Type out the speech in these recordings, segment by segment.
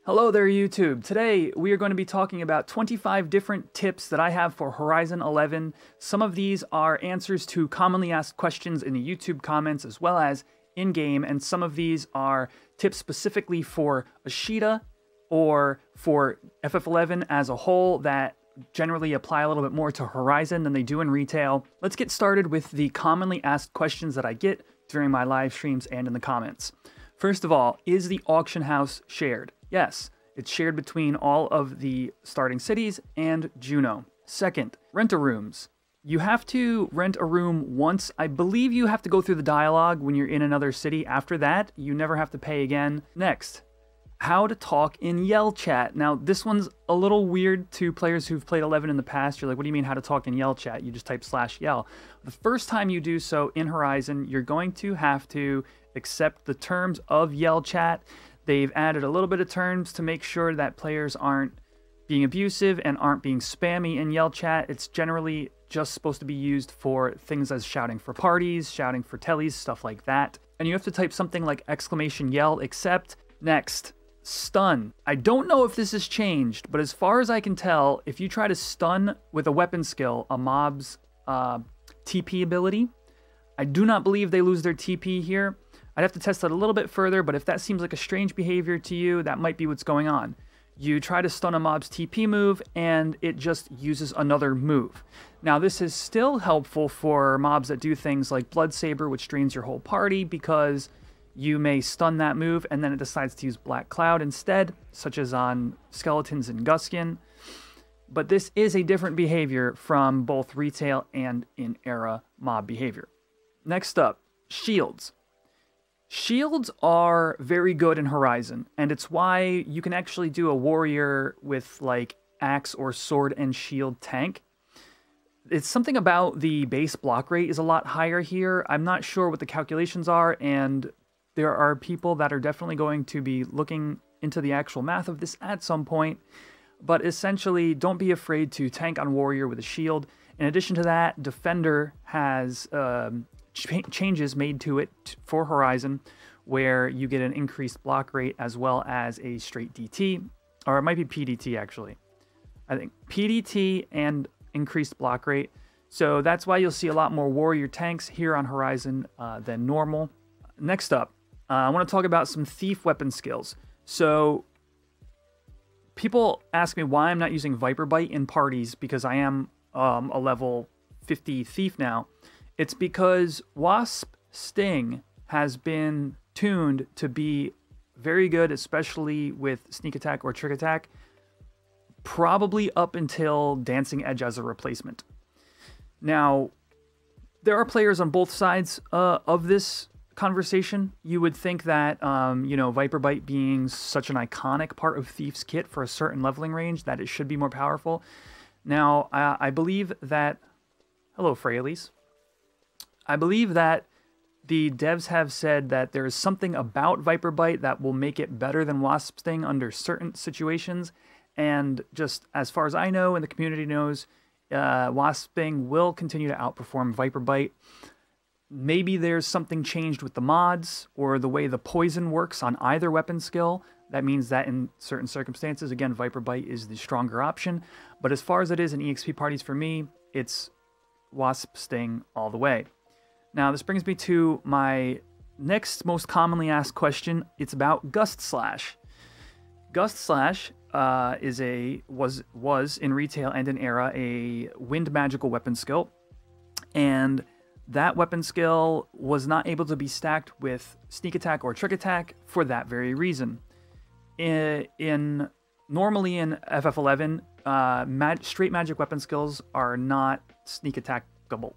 Hello there, YouTube. Today we are going to be talking about 25 different tips that I have for Horizon 11. Some of these are answers to commonly asked questions in the YouTube comments as well as in-game, and some of these are tips specifically for Ashita or for FF11 as a whole that generally apply a little bit more to Horizon than they do in retail. Let's get started with the commonly asked questions that I get during my live streams and in the comments. First of all, is the auction house shared? Yes, it's shared between all of the starting cities and Juno. Second, rent-a-rooms. You have to rent a room once. I believe you have to go through the dialogue when you're in another city. After that, you never have to pay again. Next, how to talk in Yell chat. Now, this one's a little weird to players who've played 11 in the past. You're like, what do you mean how to talk in Yell chat? You just type /yell. The first time you do so in Horizon, you're going to have to accept the terms of Yell chat. They've added a little bit of terms to make sure that players aren't being abusive and aren't being spammy in Yell chat. It's generally just supposed to be used for things as shouting for parties, shouting for tellies, stuff like that. And you have to type something like !yell accept. Next, stun. I don't know if this has changed, but as far as I can tell, if you try to stun with a weapon skill, a mob's TP ability, I do not believe they lose their TP here. I'd have to test that a little bit further, but if that seems like a strange behavior to you, that might be what's going on. You try to stun a mob's TP move, and it just uses another move. Now, this is still helpful for mobs that do things like Blood Saber, which drains your whole party, because you may stun that move, and then it decides to use Black Cloud instead, such as on Skeletons and Guskin. But this is a different behavior from both retail and in-era mob behavior. Next up, shields. Shields are very good in Horizon, and it's why you can actually do a warrior with like axe or sword and shield tank. It's something about the base block rate is a lot higher here. I'm not sure what the calculations are, and there are people that are definitely going to be looking into the actual math of this at some point. But essentially, don't be afraid to tank on warrior with a shield. In addition to that, Defender has changes made to it for Horizon where you get an increased block rate as well as a straight DT, or it might be PDT actually. I think PDT and increased block rate. So that's why you'll see a lot more warrior tanks here on Horizon than normal. Next up, I want to talk about some thief weapon skills. So people ask me why I'm not using Viper Bite in parties because I am a level 50 thief now. It's because Wasp Sting has been tuned to be very good, especially with Sneak Attack or Trick Attack, probably up until Dancing Edge as a replacement. Now, there are players on both sides of this conversation. You would think that, you know, Viper Bite being such an iconic part of Thief's kit for a certain leveling range, that it should be more powerful. Now, I believe that... Hello, Fraley's. I believe that the devs have said that there is something about Viper Bite that will make it better than Wasp Sting under certain situations. And just as far as I know and the community knows, Wasp Sting will continue to outperform Viper Bite. Maybe there's something changed with the mods or the way the poison works on either weapon skill. That means that in certain circumstances, again, Viper Bite is the stronger option. But as far as it is in EXP parties for me, it's Wasp Sting all the way. Now, this brings me to my next most commonly asked question. It's about Gust Slash. Gust Slash was in retail and in era a wind magical weapon skill, and that weapon skill was not able to be stacked with Sneak Attack or Trick Attack for that very reason. Normally in FF11, straight magic weapon skills are not Sneak Attackable.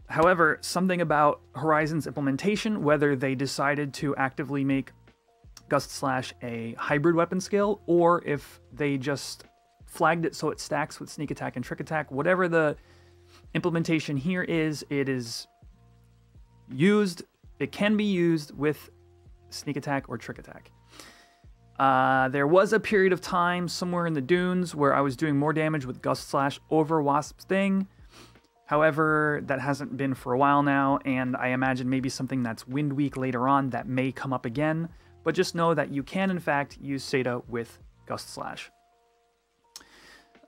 However, something about Horizon's implementation, whether they decided to actively make Gust Slash a hybrid weapon skill, or if they just flagged it so it stacks with Sneak Attack and Trick Attack, whatever the implementation here is, it is used, it can be used with Sneak Attack or Trick Attack. There was a period of time somewhere in the dunes where I was doing more damage with Gust Slash over Wasp Sting. However, that hasn't been for a while now, and I imagine maybe something that's Wind Weak later on that may come up again. but just know that you can in fact use Seda with Gust Slash.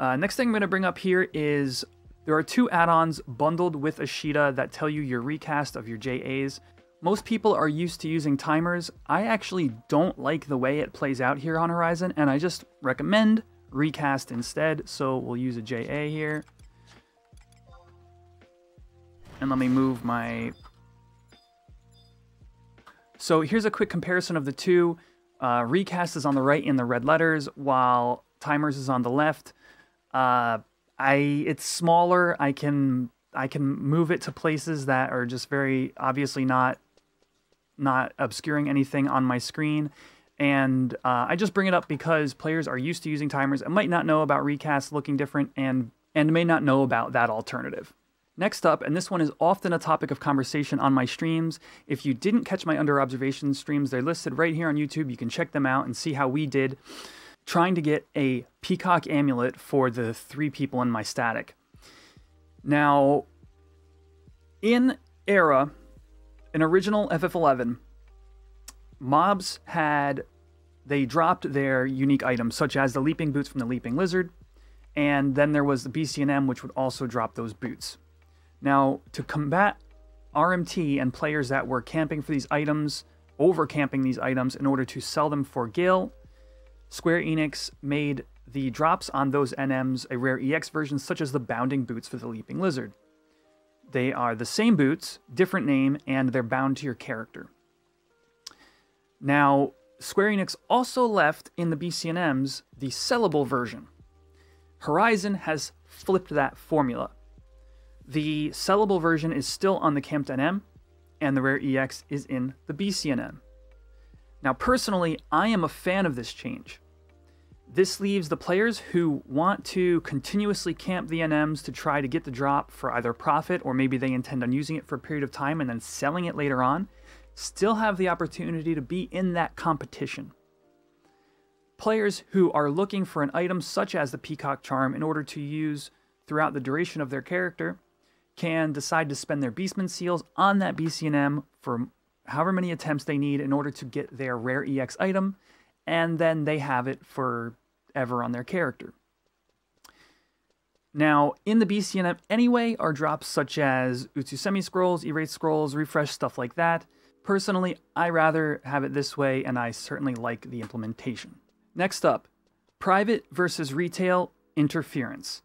Next thing I'm going to bring up here is there are 2 add-ons bundled with Ashita that tell you your recast of your JAs. Most people are used to using timers. I actually don't like the way it plays out here on Horizon, and I just recommend Recast instead. So we'll use a JA here. And let me move my... So here's a quick comparison of the 2. Recast is on the right in the red letters, while timers is on the left. It's smaller. I can move it to places that are just very obviously not obscuring anything on my screen. And I just bring it up because players are used to using timers and might not know about Recast looking different and may not know about that alternative. Next up, and this one is often a topic of conversation on my streams. If you didn't catch my Under Observation streams, they're listed right here on YouTube. You can check them out and see how we did trying to get a Peacock Amulet for the 3 people in my static. Now, in Era, in original FF11, mobs they dropped their unique items, such as the Leaping Boots from the Leaping Lizard, and then there was the BCNM, which would also drop those boots. Now, to combat RMT and players that were camping for these items, over-camping these items in order to sell them for gil, Square Enix made the drops on those NMs a rare EX version, such as the Bounding Boots for the Leaping Lizard. They are the same boots, different name, and they're bound to your character. Now, Square Enix also left in the BCNMs the sellable version. Horizon has flipped that formula. The sellable version is still on the camped NM, and the rare EX is in the BCNM. Now, personally, I am a fan of this change. This leaves the players who want to continuously camp the NMs to try to get the drop for either profit, or maybe they intend on using it for a period of time and then selling it later on, still have the opportunity to be in that competition. Players who are looking for an item such as the Peacock Charm in order to use throughout the duration of their character can decide to spend their Beastman seals on that BCNM for however many attempts they need in order to get their rare EX item, and then they have it forever on their character. Now, in the BCNM anyway are drops such as Utsusemi scrolls, erase scrolls, refresh, stuff like that. Personally, I rather have it this way, and I certainly like the implementation. Next up, private versus retail interference.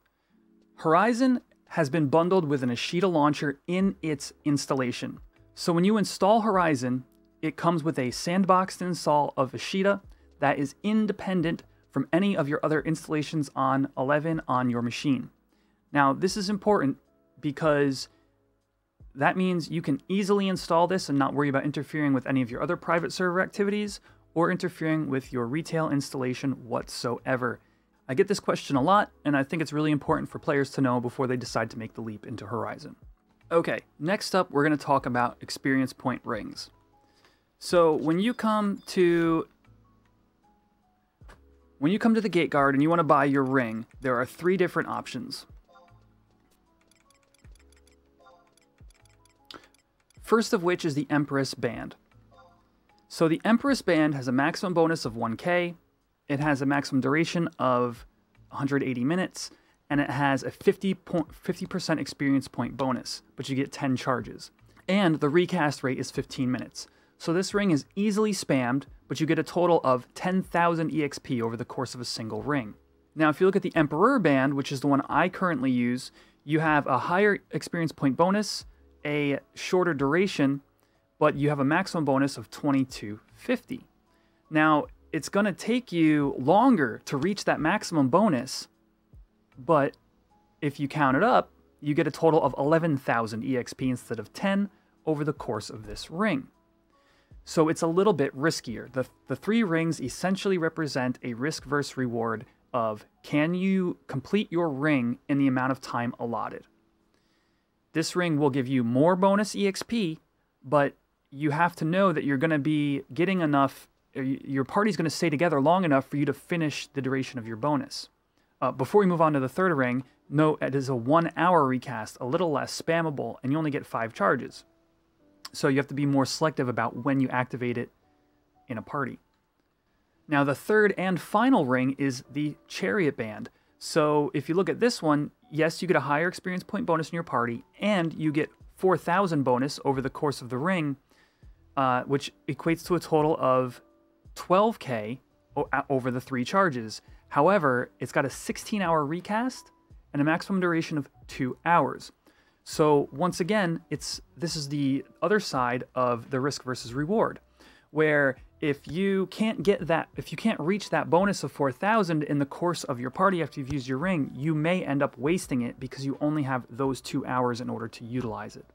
Horizon has been bundled with an Ashita launcher in its installation. So when you install Horizon, it comes with a sandboxed install of Ashita that is independent from any of your other installations on 11 on your machine. Now, this is important because that means you can easily install this and not worry about interfering with any of your other private server activities or interfering with your retail installation whatsoever. I get this question a lot, and I think it's really important for players to know before they decide to make the leap into Horizon. Okay, next up, we're going to talk about experience point rings. So when you come to the gate guard and you want to buy your ring, there are 3 different options. First of which is the Empress Band. So the Empress Band has a maximum bonus of 1k, it has a maximum duration of 180 minutes, and it has a 50% experience point bonus, but you get 10 charges. And the recast rate is 15 minutes. So this ring is easily spammed, but you get a total of 10,000 EXP over the course of a single ring. Now, if you look at the Emperor Band, which is the one I currently use, you have a higher experience point bonus, a shorter duration, but you have a maximum bonus of 2250. Now, it's going to take you longer to reach that maximum bonus, but if you count it up, you get a total of 11,000 EXP instead of 10 over the course of this ring. So it's a little bit riskier. The 3 rings essentially represent a risk versus reward of can you complete your ring in the amount of time allotted. This ring will give you more bonus EXP, but you have to know that you're going to be getting enough, your party's going to stay together long enough for you to finish the duration of your bonus. Before we move on to the 3rd ring, note it is a 1-hour recast, a little less spammable, and you only get 5 charges. So you have to be more selective about when you activate it in a party. Now, the third and final ring is the Chariot Band. So if you look at this one, yes, you get a higher experience point bonus in your party, and you get 4,000 bonus over the course of the ring, which equates to a total of 12k over the 3 charges. However, it's got a 16-hour recast and a maximum duration of 2 hours. So once again, this is the other side of the risk versus reward, where if you can't reach that bonus of 4,000 in the course of your party after you've used your ring, you may end up wasting it because you only have those 2 hours in order to utilize it.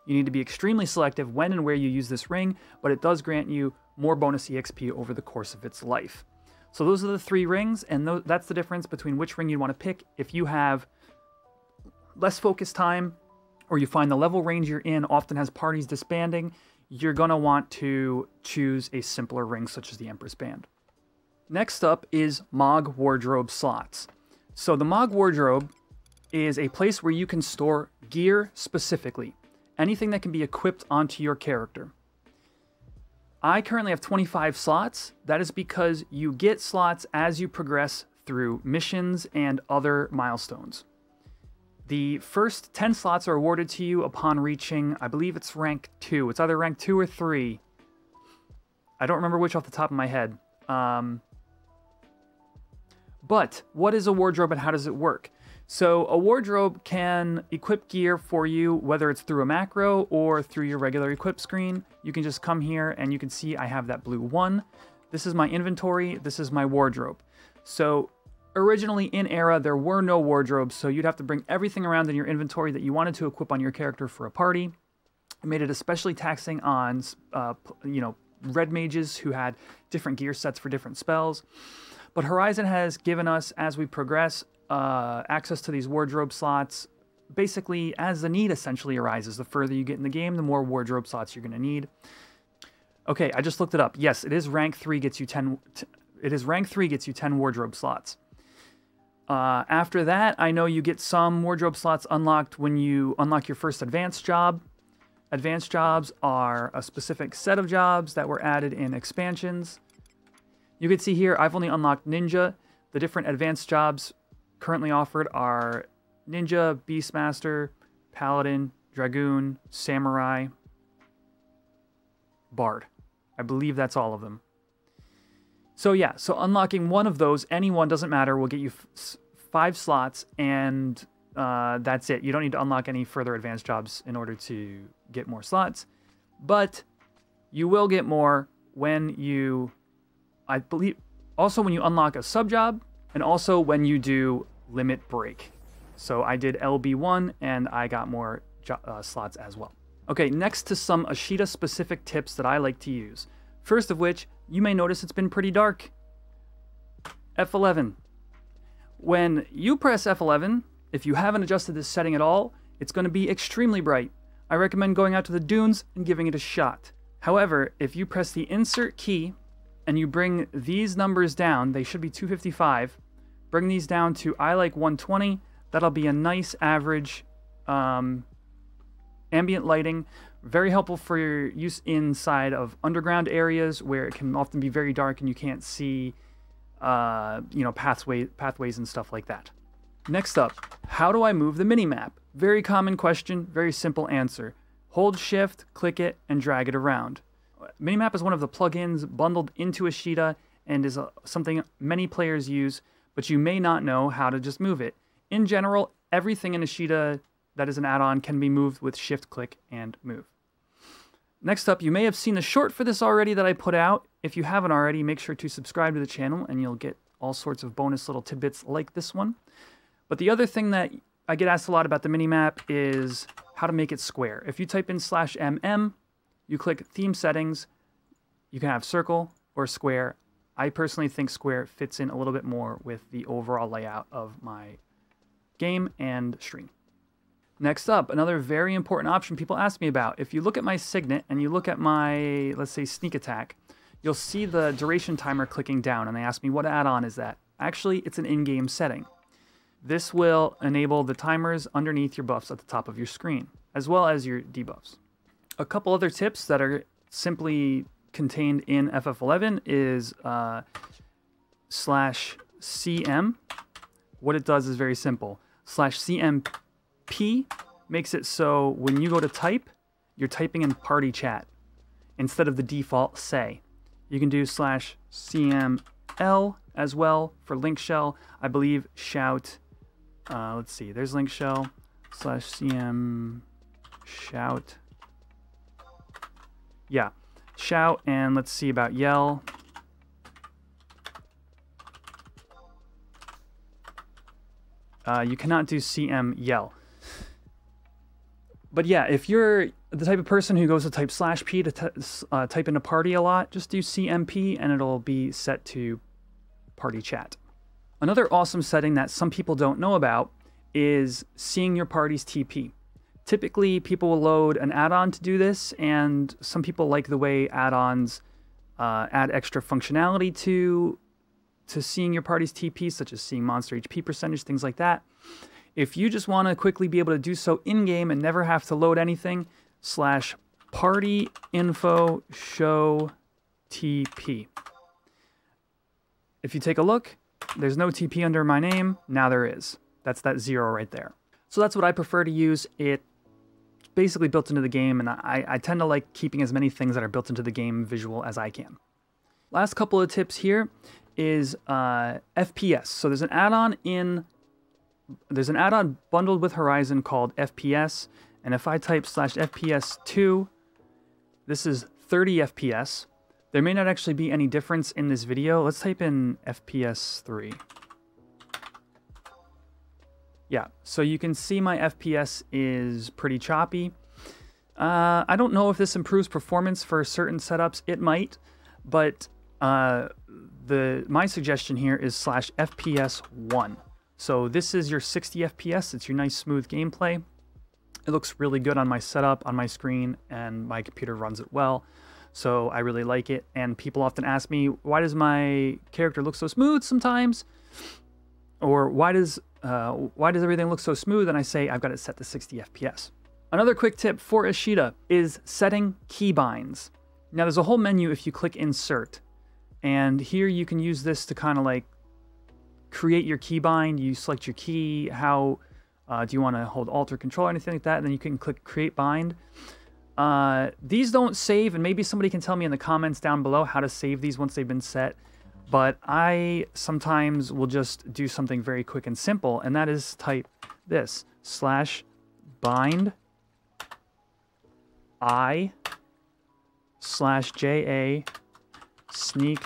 You need to be extremely selective when and where you use this ring, but it does grant you more bonus EXP over the course of its life. So those are the 3 rings, and that's the difference between which ring you want to pick. If you have less focus time, or you find the level range you're in often has parties disbanding, you're going to want to choose a simpler ring such as the Empress Band. Next up is Mog Wardrobe slots. So the Mog Wardrobe is a place where you can store gear specifically, anything that can be equipped onto your character. I currently have 25 slots. That is because you get slots as you progress through missions and other milestones. The first 10 slots are awarded to you upon reaching, I believe it's rank 2. It's either rank 2 or 3. I don't remember which off the top of my head. But what is a wardrobe and how does it work? So a wardrobe can equip gear for you, whether it's through a macro or through your regular equip screen. You can just come here and you can see I have that blue 1. This is my inventory. This is my wardrobe. So originally in Era, there were no wardrobes, so you'd have to bring everything around in your inventory that you wanted to equip on your character for a party. It made it especially taxing on, red mages who had different gear sets for different spells. But Horizon has given us, as we progress, access to these wardrobe slots, basically as the need essentially arises. The further you get in the game, the more wardrobe slots you're going to need. Okay, I just looked it up. Yes, it is rank 3 gets you 10. It is rank 3 gets you 10 wardrobe slots. After that, I know you get some wardrobe slots unlocked when you unlock your first advanced job. Advanced jobs are a specific set of jobs that were added in expansions. You can see here, I've only unlocked Ninja. The different advanced jobs currently offered are Ninja, Beastmaster, Paladin, Dragoon, Samurai, Bard. I believe that's all of them. So yeah, so unlocking one of those, any one, doesn't matter, will get you 5 slots, and that's it. You don't need to unlock any further advanced jobs in order to get more slots, but you will get more when you, I believe, also when you unlock a sub job, and also when you do limit break. So I did LB1, and I got more slots as well. Okay, next to some Ashita specific tips that I like to use. First of which, you may notice it's been pretty dark. F11. When you press F11, if you haven't adjusted this setting at all, it's going to be extremely bright. I recommend going out to the dunes and giving it a shot. However, if you press the insert key and you bring these numbers down, they should be 255, bring these down to I like 120, that'll be a nice average ambient lighting. Very helpful for your use inside of underground areas where it can often be very dark and you can't see, pathways and stuff like that. Next up, how do I move the minimap? Very common question, very simple answer. Hold Shift, click it, and drag it around. Minimap is one of the plugins bundled into Ashita and is something many players use, but you may not know how to just move it. In general, everything in Ashita that is an add-on can be moved with Shift, click, and move. Next up, you may have seen a short for this already that I put out. If you haven't already, make sure to subscribe to the channel and you'll get all sorts of bonus little tidbits like this one. But the other thing that I get asked a lot about the minimap is how to make it square. If you type in /mm, you click theme settings, you can have circle or square. I personally think square fits in a little bit more with the overall layout of my game and stream. Next up, another very important option people ask me about. If you look at my signet and you look at my, let's say, sneak attack, you'll see the duration timer clicking down, and they ask me what add-on is that. Actually, it's an in-game setting. This will enable the timers underneath your buffs at the top of your screen, as well as your debuffs. A couple other tips that are simply contained in FF11 is /cm. What it does is very simple. /cmp makes it so when you go to type, you're typing in party chat instead of the default say. You can do /cml as well for link shell. I believe shout, let's see, there's link shell /cm shout. Yeah, shout, and let's see about yell. You cannot do cm yell. But yeah, if you're the type of person who goes to type /p to type in a party a lot, just do cmp and it'll be set to party chat. Another awesome setting that some people don't know about is seeing your party's TP. Typically, people will load an add-on to do this, and some people like the way add-ons add extra functionality to seeing your party's TP, such as seeing monster HP percentage, things like that. If you just want to quickly be able to do so in-game and never have to load anything, /party info show TP. If you take a look, there's no TP under my name. Now there is. That's that 0 right there. So that's what I prefer to use. It's basically built into the game, and I tend to like keeping as many things that are built into the game visual as I can. Last couple of tips here is FPS. So there's an add-on bundled with Horizon called FPS, and if I type /FPS2, this is 30 FPS. There may not actually be any difference in this video. Let's type in FPS3. Yeah, so you can see my FPS is pretty choppy. I don't know if this improves performance for certain setups. It might, but my suggestion here is /FPS1. So this is your 60 FPS. It's your nice smooth gameplay. It looks really good on my setup, on my screen, and my computer runs it well. So I really like it. And people often ask me, why does my character look so smooth sometimes? Or why does everything look so smooth? And I say, I've got it set to 60 FPS. Another quick tip for Ishida is setting keybinds. Now there's a whole menu if you click insert. And here you can use this to kind of like create your keybind. You select your key, how do you want to hold Alt or Control or anything like that, and then you can click create bind. These don't save, and maybe somebody can tell me in the comments down below how to save these once they've been set. But I sometimes will just do something very quick and simple, and that is type this /bind I/JA sneak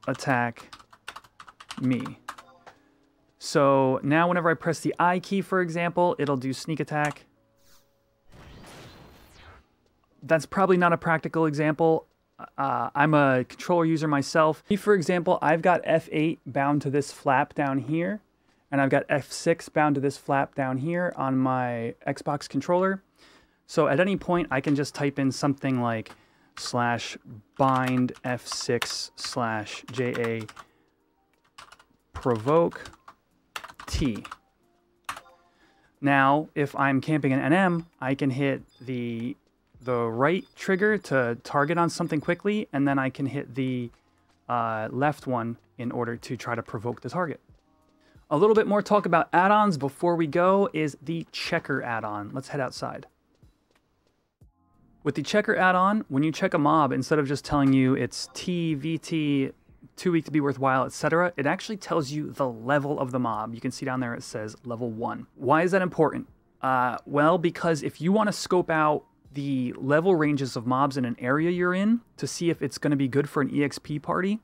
attack me. So now whenever I press the I key, for example, it'll do sneak attack. That's probably not a practical example. I'm a controller user myself. For example, I've got F8 bound to this flap down here, and I've got F6 bound to this flap down here on my Xbox controller. So at any point, I can just type in something like /bind F6/JA provoke T. Now, if I'm camping an NM, I can hit the right trigger to target on something quickly, and then I can hit the left one in order to try to provoke the target. A little bit more talk about add-ons before we go is the checker add-on. Let's head outside. With the checker add-on, when you check a mob, instead of just telling you it's TVT, too weak to be worthwhile, etc., it actually tells you the level of the mob. You can see down there it says level 1. Why is that important? Well, because if you want to scope out the level ranges of mobs in an area you're in to see if it's going to be good for an EXP party,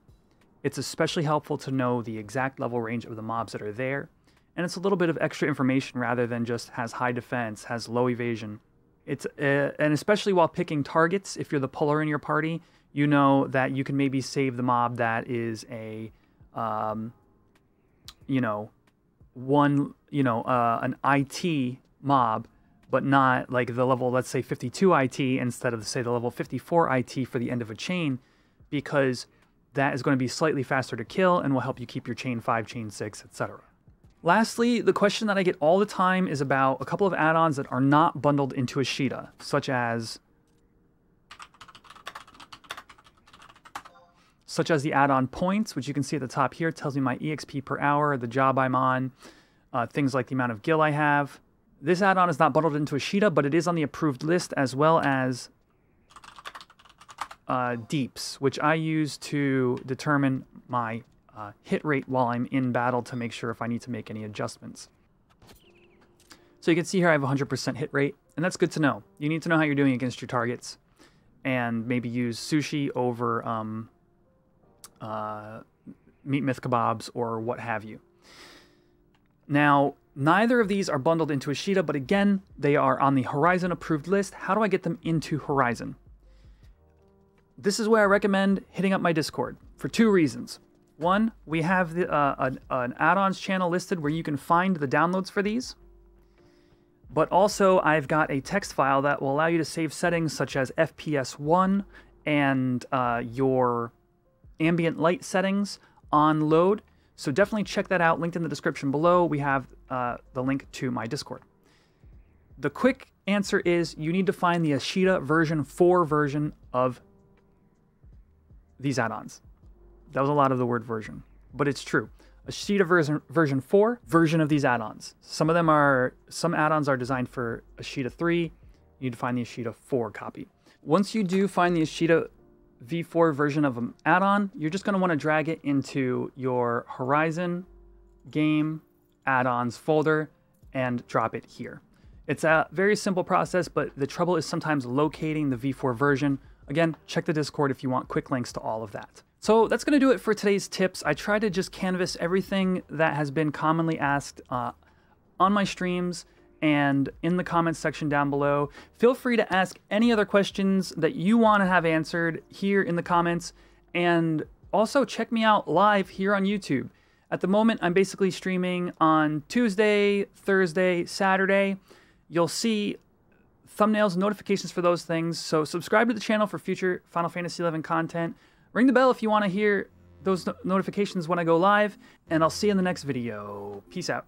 it's especially helpful to know the exact level range of the mobs that are there. And it's a little bit of extra information rather than just has high defense, has low evasion. It's and especially while picking targets, if you're the puller in your party, you know that you can maybe save the mob that is a, an IT mob, but not like the level, let's say 52 IT instead of say the level 54 IT for the end of a chain, because that is going to be slightly faster to kill and will help you keep your chain 5, chain 6, etc. Lastly, the question that I get all the time is about a couple of add-ons that are not bundled into Ishida, such as such as the add-on points, which you can see at the top here. It tells me my EXP per hour, the job I'm on, things like the amount of gil I have. This add-on is not bundled into Ashita, but it is on the approved list, as well as deeps, which I use to determine my hit rate while I'm in battle to make sure if I need to make any adjustments. So you can see here I have 100% hit rate, and that's good to know. You need to know how you're doing against your targets, and maybe use sushi over meat myth kebabs or what have you. Now, neither of these are bundled into Ashita, but again, they are on the Horizon approved list. How do I get them into Horizon? This is where I recommend hitting up my Discord for 2 reasons. One, we have an add-ons channel listed where you can find the downloads for these. But also, I've got a text file that will allow you to save settings such as FPS 1 and your ambient light settings on load. So definitely check that out. Linked in the description below, we have the link to my Discord. The quick answer is you need to find the Ashita version 4 version of these add-ons. That was a lot of the word version, but it's true. Ashita version 4 version of these add-ons. Some add-ons are designed for Ashita 3. You need to find the Ashita 4 copy. Once you do find the Ashita V4 version of an add-on, you're just going to want to drag it into your Horizon game add-ons folder and drop it here. It's a very simple process, but the trouble is sometimes locating the V4 version. Again, check the Discord if you want quick links to all of that. So that's going to do it for today's tips. I try to just canvas everything that has been commonly asked on my streams and in the comments section down below. Feel free to ask any other questions that you want to have answered here in the comments. And also check me out live here on YouTube. At the moment, I'm basically streaming on Tuesday, Thursday, Saturday. You'll see thumbnails and notifications for those things. So subscribe to the channel for future Final Fantasy XI content. Ring the bell if you want to hear those notifications when I go live, and I'll see you in the next video. Peace out.